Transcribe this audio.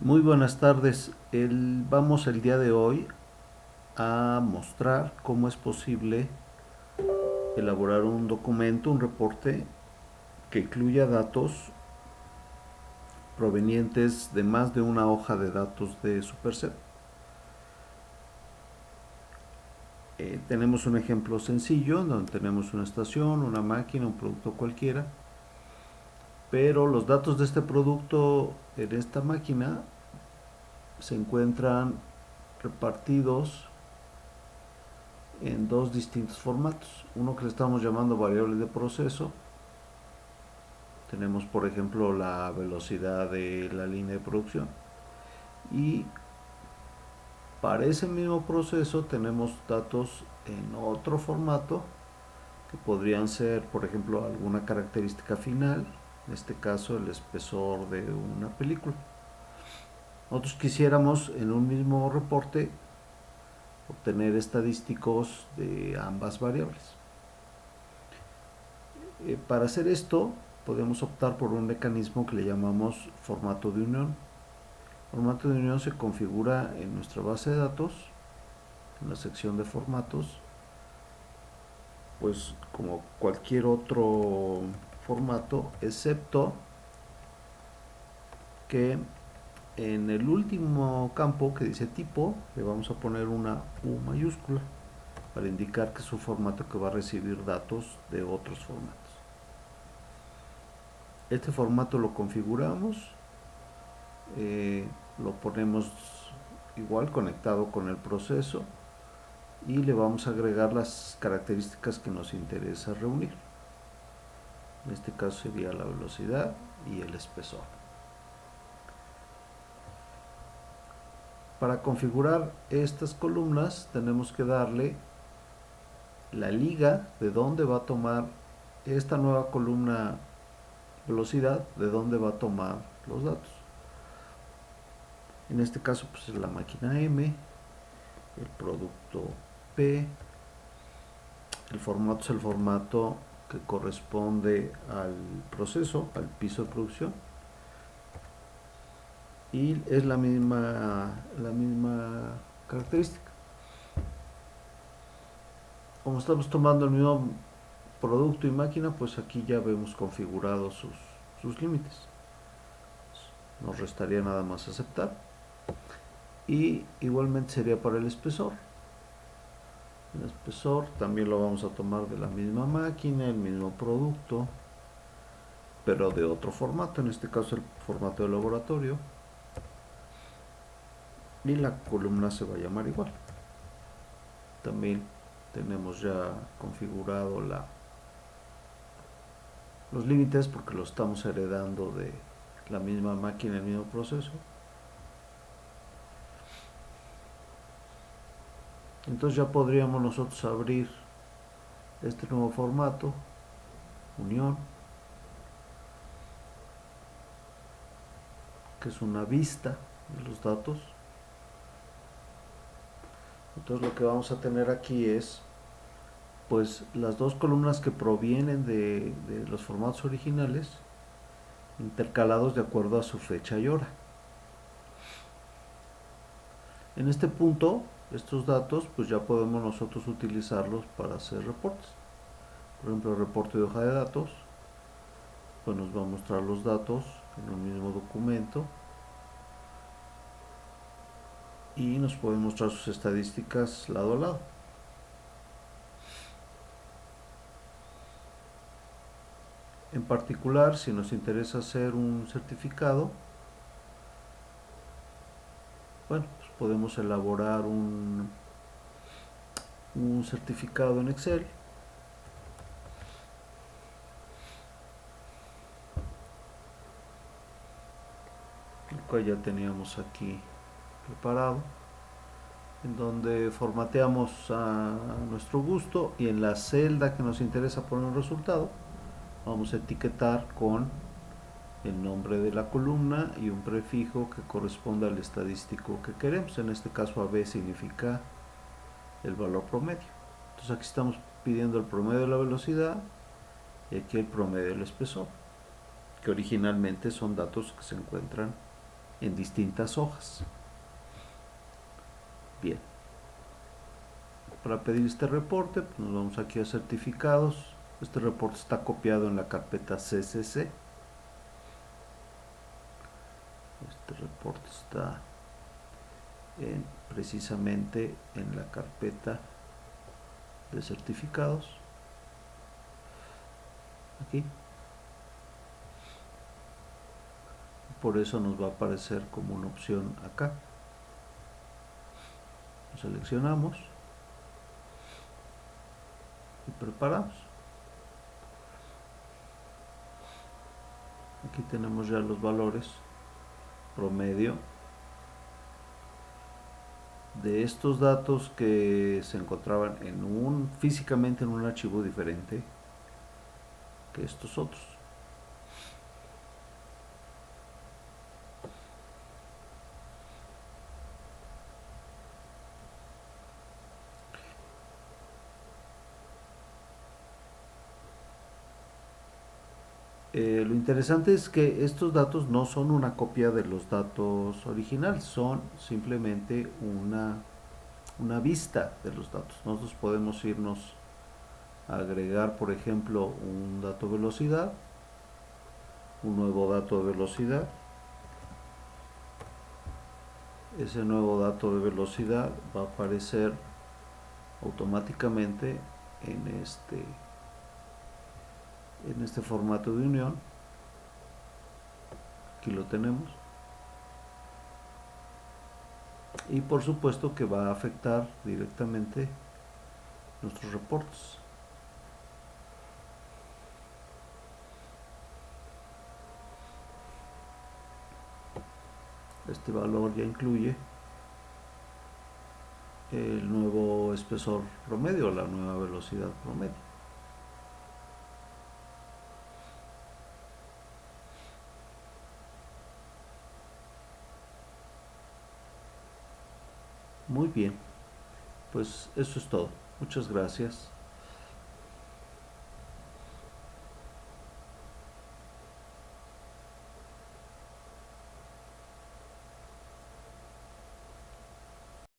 Muy buenas tardes. Vamos el día de hoy a mostrar cómo es posible elaborar un documento, un reporte que incluya datos provenientes de más de una hoja de datos de Superset. Tenemos un ejemplo sencillo donde tenemos una estación, una máquina, un producto cualquiera, pero los datos de este producto en esta máquina se encuentran repartidos en dos distintos formatos. Uno que le estamos llamando variable de proceso. Tenemos, por ejemplo, la velocidad de la línea de producción. Y para ese mismo proceso tenemos datos en otro formato que podrían ser, por ejemplo, alguna característica final, en este caso el espesor de una película. Nosotros quisiéramos en un mismo reporte obtener estadísticos de ambas variables. Para hacer esto podemos optar por un mecanismo que le llamamos formato de unión. El formato de unión se configura en nuestra base de datos, en la sección de formatos, pues como cualquier otro formato, excepto que en el último campo que dice tipo le vamos a poner una U mayúscula para indicar que es un formato que va a recibir datos de otros formatos. Este formato lo configuramos, lo ponemos igual conectado con el proceso y le vamos a agregar las características que nos interesa reunir. En este caso sería la velocidad y el espesor. Para configurar estas columnas tenemos que darle la liga de dónde va a tomar esta nueva columna velocidad, de dónde va a tomar los datos. En este caso pues es la máquina M, el producto P, el formato es el formato que corresponde al proceso, al piso de producción, y es la misma característica. Como estamos tomando el mismo producto y máquina, pues aquí ya vemos configurados sus límites. Nos restaría nada más aceptar. Y igualmente sería para el espesor. El espesor también lo vamos a tomar de la misma máquina, el mismo producto, pero de otro formato, en este caso el formato de laboratorio. Y la columna se va a llamar igual. También tenemos ya configurado los límites porque lo estamos heredando de la misma máquina, el mismo proceso. Entonces ya podríamos nosotros abrir este nuevo formato, unión, que es una vista de los datos. Entonces lo que vamos a tener aquí es pues las dos columnas que provienen de los formatos originales intercalados de acuerdo a su fecha y hora. En este punto, estos datos pues ya podemos nosotros utilizarlos para hacer reportes. Por ejemplo, el reporte de hoja de datos, pues nos va a mostrar los datos en un mismo documento y nos puede mostrar sus estadísticas lado a lado. En particular, si nos interesa hacer un certificado, bueno, pues podemos elaborar un certificado en Excel, el cual ya teníamos aquí preparado, en donde formateamos a nuestro gusto y en la celda que nos interesa poner un resultado vamos a etiquetar con el nombre de la columna y un prefijo que corresponda al estadístico que queremos. En este caso AB significa el valor promedio. Entonces aquí estamos pidiendo el promedio de la velocidad y aquí el promedio del espesor, que originalmente son datos que se encuentran en distintas hojas. Bien, para pedir este reporte, pues nos vamos aquí a certificados. Este reporte está copiado en la carpeta CCC. Este reporte está precisamente en la carpeta de certificados. Aquí. Por eso nos va a aparecer como una opción acá. Lo seleccionamos y preparamos. Aquí tenemos ya los valores promedio de estos datos que se encontraban físicamente en un archivo diferente que estos otros. Lo interesante es que estos datos no son una copia de los datos originales, son simplemente una vista de los datos. Nosotros podemos irnos a agregar, por ejemplo, un dato velocidad, un nuevo dato de velocidad. Ese nuevo dato de velocidad va a aparecer automáticamente en este formato de unión. Aquí lo tenemos. Y por supuesto que va a afectar directamente nuestros reportes. Este valor ya incluye el nuevo espesor promedio, la nueva velocidad promedio. Muy bien, pues eso es todo. Muchas gracias.